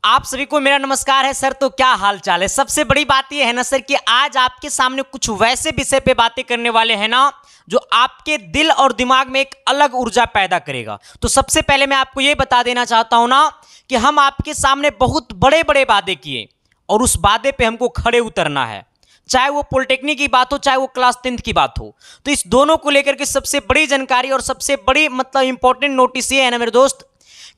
आप सभी को मेरा नमस्कार है सर। तो क्या हाल चाल है। सबसे बड़ी बात यह है ना सर कि आज आपके सामने कुछ वैसे विषय पे बातें करने वाले हैं ना जो आपके दिल और दिमाग में एक अलग ऊर्जा पैदा करेगा। तो सबसे पहले मैं आपको ये बता देना चाहता हूं ना कि हम आपके सामने बहुत बड़े बड़े वादे किए और उस वादे पे हमको खड़े उतरना है, चाहे वो पॉलिटेक्निक की बात हो चाहे वो क्लास 10th की बात हो। तो इस दोनों को लेकर के सबसे बड़ी जानकारी और सबसे बड़ी मतलब इंपॉर्टेंट नोटिस ये है ना मेरे दोस्त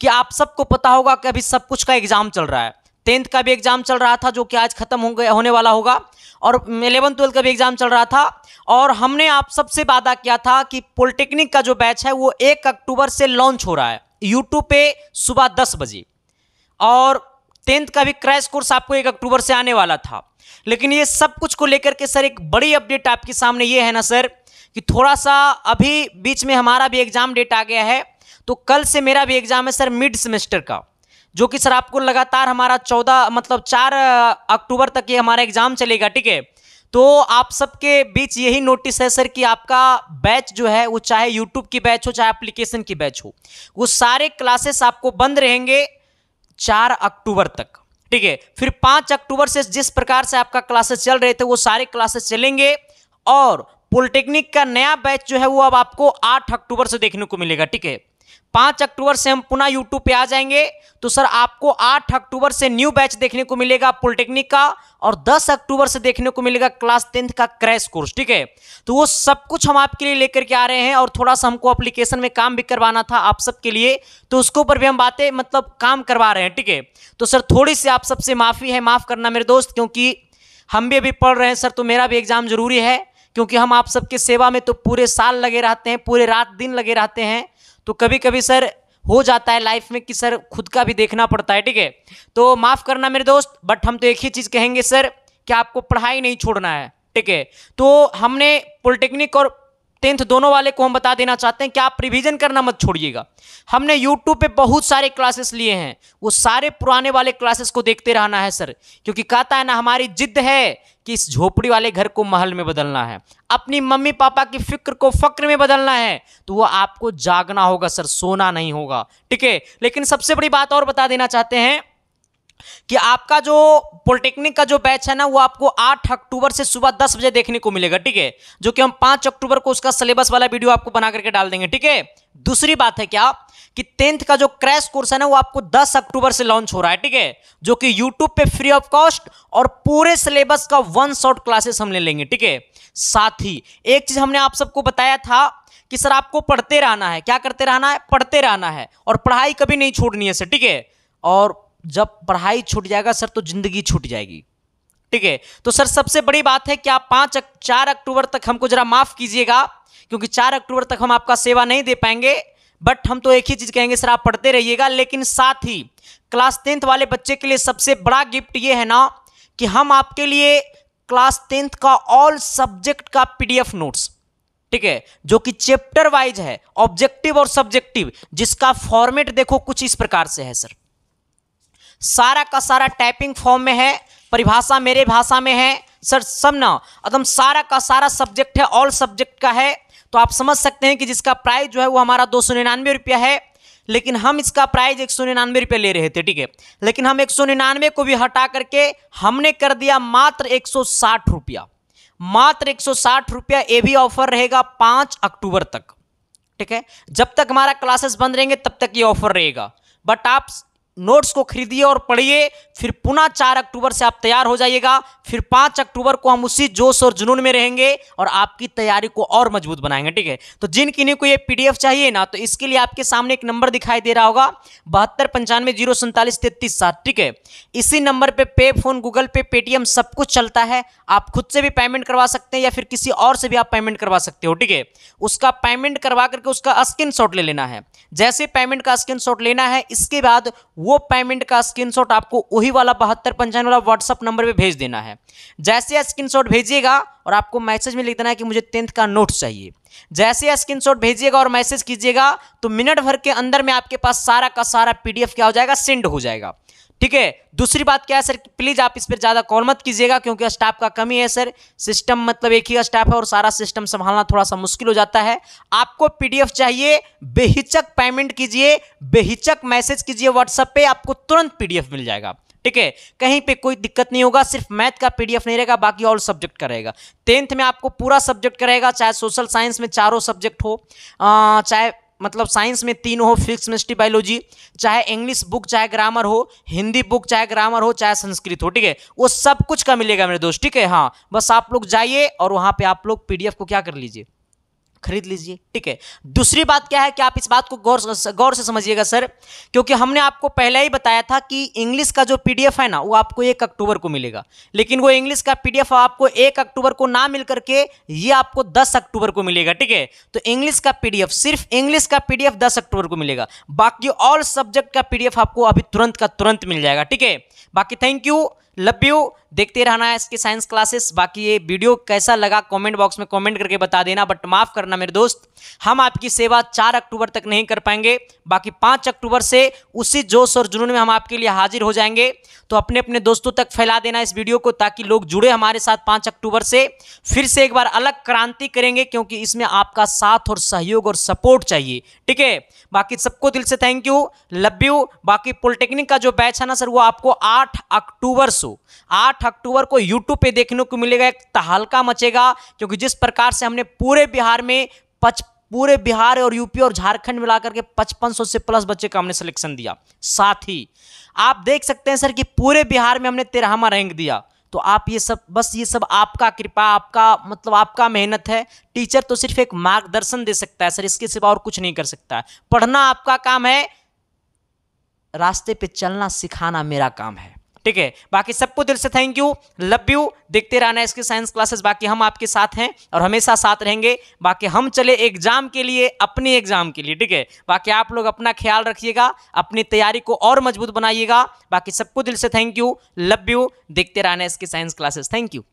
कि आप सबको पता होगा कि अभी सब कुछ का एग्जाम चल रहा है। 10th का भी एग्जाम चल रहा था जो कि आज खत्म होने वाला होगा, और 11th 12th का भी एग्जाम चल रहा था। और हमने आप सबसे वादा किया था कि पॉलिटेक्निक का जो बैच है वो 1 अक्टूबर से लॉन्च हो रहा है यूट्यूब पे सुबह 10 बजे, और 10th का भी क्रैश कोर्स आपको 1 अक्टूबर से आने वाला था। लेकिन ये सब कुछ को लेकर के सर एक बड़ी अपडेट आपके सामने ये है ना सर कि थोड़ा सा अभी बीच में हमारा भी एग्जाम डेट आ गया है। तो कल से मेरा भी एग्जाम है सर मिड सेमेस्टर का, जो कि सर आपको लगातार हमारा 4 अक्टूबर तक ये हमारा एग्जाम चलेगा, ठीक है। तो आप सबके बीच यही नोटिस है सर कि आपका बैच जो है वो चाहे यूट्यूब की बैच हो चाहे एप्लीकेशन की बैच हो, वो सारे क्लासेस आपको बंद रहेंगे 4 अक्टूबर तक, ठीक है। फिर 5 अक्टूबर से जिस प्रकार से आपका क्लासेस चल रहे थे वो सारे क्लासेस चलेंगे, और पॉलिटेक्निक का नया बैच जो है वो अब आपको 8 अक्टूबर से देखने को मिलेगा, ठीक है। 5 अक्टूबर से हम पुनः यूट्यूब पे आ जाएंगे, तो सर आपको 8 अक्टूबर से न्यू बैच देखने को मिलेगा पॉलिटेक्निक का, और 10 अक्टूबर से देखने को मिलेगा क्लास 10th का क्रैश कोर्स, ठीक है। तो वो सब कुछ हम आपके लिए लेकर के आ रहे हैं, और थोड़ा सा हमको एप्लीकेशन में काम भी करवाना था आप सबके लिए, तो उसके ऊपर भी हम बातें मतलब काम करवा रहे हैं, ठीक है। तो सर थोड़ी सी आप सबसे माफ़ी है, माफ़ करना मेरे दोस्त, क्योंकि हम भी अभी पढ़ रहे हैं सर, तो मेरा भी एग्जाम जरूरी है, क्योंकि हम आप सबके सेवा में तो पूरे साल लगे रहते हैं, पूरे रात दिन लगे रहते हैं। तो कभी कभी सर हो जाता है लाइफ में कि सर खुद का भी देखना पड़ता है, ठीक है। तो माफ़ करना मेरे दोस्त, बट हम तो एक ही चीज़ कहेंगे सर कि आपको पढ़ाई नहीं छोड़ना है, ठीक है। तो हमने पॉलिटेक्निक और 10th दोनों वाले को हम बता देना चाहते हैं कि आप रिवीजन करना मत छोड़िएगा। हमने यूट्यूब पे बहुत सारे क्लासेस लिए हैं, वो सारे पुराने वाले क्लासेस को देखते रहना है सर, क्योंकि कहता है ना हमारी जिद है कि इस झोपड़ी वाले घर को महल में बदलना है, अपनी मम्मी पापा की फिक्र को फक्र में बदलना है, तो वो आपको जागना होगा सर, सोना नहीं होगा, ठीक है। लेकिन सबसे बड़ी बात और बता देना चाहते हैं कि आपका जो पॉलिटेक्निक का जो बैच है ना वो आपको 8 अक्टूबर से सुबह 10 बजे देखने को मिलेगा, ठीक है, जो कि हम 5 अक्टूबर को उसका सिलेबस वाला वीडियो आपको बना करके डाल देंगे, ठीक है। दूसरी बात है क्या कि 10th का जो क्रैश कोर्स है ना वो आपको 10 अक्टूबर से लॉन्च हो रहा है, ठीक है, जो कि यूट्यूब पे फ्री ऑफ कॉस्ट, और पूरे सिलेबस का 1 शॉट क्लासेस हम ले लेंगे, ठीक है। साथ ही एक चीज हमने आप सबको बताया था कि सर आपको पढ़ते रहना है। क्या करते रहना है? पढ़ते रहना है, और पढ़ाई कभी नहीं छोड़नी है सर, ठीक है। और जब पढ़ाई छूट जाएगा सर तो जिंदगी छूट जाएगी, ठीक है। तो सर सबसे बड़ी बात है कि आप 4 अक्टूबर तक हमको जरा माफ कीजिएगा, क्योंकि 4 अक्टूबर तक हम आपका सेवा नहीं दे पाएंगे, बट हम तो एक ही चीज कहेंगे सर आप पढ़ते रहिएगा। लेकिन साथ ही क्लास 10th वाले बच्चे के लिए सबसे बड़ा गिफ्ट ये है ना कि हम आपके लिए क्लास 10th का ऑल सब्जेक्ट का PDF नोट्स, ठीक है, जो कि चैप्टर वाइज है, ऑब्जेक्टिव और सब्जेक्टिव, जिसका फॉर्मेट देखो कुछ इस प्रकार से है सर। सारा का सारा टाइपिंग फॉर्म में है, परिभाषा मेरे भाषा में है सर, सब ना एकदम सारा का सारा सब्जेक्ट है, ऑल सब्जेक्ट का है। तो आप समझ सकते हैं कि जिसका प्राइस जो है वो हमारा 299 रुपया है, लेकिन हम इसका प्राइस 199 रुपये ले रहे थे, ठीक है। लेकिन हम 199 को भी हटा करके हमने कर दिया मात्र 160 रुपया, मात्र 160 रुपया। ये भी ऑफर रहेगा 5 अक्टूबर तक, ठीक है। जब तक हमारा क्लासेस बंद रहेंगे तब तक ये ऑफर रहेगा, बट आप नोट्स को खरीदिए और पढ़िए, फिर पुनः 4 अक्टूबर से आप तैयार हो जाइएगा। फिर 5 अक्टूबर को हम उसी जोश और जुनून में रहेंगे और आपकी तैयारी को और मजबूत बनाएंगे, ठीक है। तो जिन किन्हीं को ये PDF चाहिए ना, तो इसके लिए आपके सामने एक नंबर दिखाई दे रहा होगा 7295047337, ठीक है। इसी नंबर पे पे फोन, गूगल पे, पेटीएम सब कुछ चलता है। आप खुद से भी पेमेंट करवा सकते हैं या फिर किसी और से भी आप पेमेंट करवा सकते हो, ठीक है। उसका पेमेंट करवा करके उसका स्क्रीनशॉट ले लेना है। जैसे पेमेंट का स्क्रीनशॉट लेना है, इसके बाद वो पेमेंट का स्क्रीनशॉट आपको वही वाला 7295 वाला व्हाट्सएप नंबर पे भेज देना है। जैसे स्क्रीनशॉट भेजिएगा और आपको मैसेज में लिख देना है कि मुझे 10th का नोट्स चाहिए। जैसे स्क्रीनशॉट भेजिएगा और मैसेज कीजिएगा तो मिनट भर के अंदर में आपके पास सारा का सारा PDF क्या हो जाएगा, सेंड हो जाएगा। ठीक है। दूसरी बात क्या है सर, प्लीज आप इस पर ज्यादा कॉल मत कीजिएगा क्योंकि स्टाफ का कमी है सर। सिस्टम मतलब एक ही स्टाफ है और सारा सिस्टम संभालना थोड़ा सा मुश्किल हो जाता है। आपको पीडीएफ चाहिए, बेहिचक पेमेंट कीजिए, बेहिचक मैसेज कीजिए व्हाट्सएप पे, आपको तुरंत पीडीएफ मिल जाएगा। ठीक है, कहीं पे कोई दिक्कत नहीं होगा। सिर्फ मैथ का पीडीएफ नहीं रहेगा, बाकी ऑल सब्जेक्ट का रहेगा। 10th में आपको पूरा सब्जेक्ट का रहेगा, चाहे सोशल साइंस में चारों सब्जेक्ट हो, चाहे मतलब साइंस में 3 हो, फिजिक्स केमिस्ट्री बायोलॉजी, चाहे इंग्लिश बुक चाहे ग्रामर हो, हिंदी बुक चाहे ग्रामर हो, चाहे संस्कृत हो। ठीक है, वो सब कुछ का मिलेगा मेरे दोस्त। ठीक है, हाँ, बस आप लोग जाइए और वहां पे आप लोग पीडीएफ को क्या कर लीजिए, खरीद लीजिए। ठीक है, दूसरी बात क्या है कि आप इस बात को गौर से समझिएगा सर, क्योंकि हमने आपको पहले ही बताया था कि इंग्लिश का जो पीडीएफ है ना वो आपको 1 अक्टूबर को मिलेगा, लेकिन वो इंग्लिश का पीडीएफ आपको 1 अक्टूबर को ना मिल करके ये आपको 10 अक्टूबर को मिलेगा। ठीक है, तो इंग्लिश का पीडीएफ, सिर्फ इंग्लिश का पीडीएफ 10 अक्टूबर को मिलेगा, बाकी ऑल सब्जेक्ट का पीडीएफ आपको अभी तुरंत का तुरंत मिल जाएगा। ठीक है, बाकी थैंक यू, लव यू, देखते रहना है इसके साइंस क्लासेस। बाकी ये वीडियो कैसा लगा कमेंट बॉक्स में कमेंट करके बता देना, बट माफ करना मेरे दोस्त, हम आपकी सेवा 4 अक्टूबर तक नहीं कर पाएंगे, बाकी 5 अक्टूबर से उसी जोश और जुनून में हम आपके लिए हाजिर हो जाएंगे। तो अपने अपने दोस्तों तक फैला देना इस वीडियो को, ताकि लोग जुड़े हमारे साथ 5 अक्टूबर से। फिर से एक बार अलग क्रांति करेंगे, क्योंकि इसमें आपका साथ और सहयोग और सपोर्ट चाहिए। ठीक है, बाकी सबको दिल से थैंक यू, लव यू। बाकी पॉलिटेक्निक का जो बैच है ना सर, वो आपको 8 अक्टूबर को यूट्यूब पे देखने को मिलेगा। एक तहलका मचेगा, क्योंकि जिस प्रकार से हमने पूरे बिहार और यूपी और झारखंड मिलाकर के 5500 से प्लस बच्चे का हमने सिलेक्शन दिया। साथ ही आप देख सकते हैं सर कि पूरे बिहार में हमने 13वां रैंक दिया। तो आप ये सब आपका कृपा, आपका मेहनत है। टीचर तो सिर्फ एक मार्गदर्शन दे सकता है सर, इसके सिवा और कुछ नहीं कर सकता है। पढ़ना आपका काम है, रास्ते पे चलना सिखाना मेरा काम है। ठीक है, बाकी सबको दिल से थैंक यू, लव यू, देखते रहना इसके साइंस क्लासेस। बाकी हम आपके साथ हैं और हमेशा साथ रहेंगे। बाकी हम चले एग्जाम के लिए, अपने एग्जाम के लिए। ठीक है, बाकी आप लोग अपना ख्याल रखिएगा, अपनी तैयारी को और मजबूत बनाइएगा। बाकी सबको दिल से थैंक यू, लव यू, देखते रहना इसके साइंस क्लासेस। Thank you.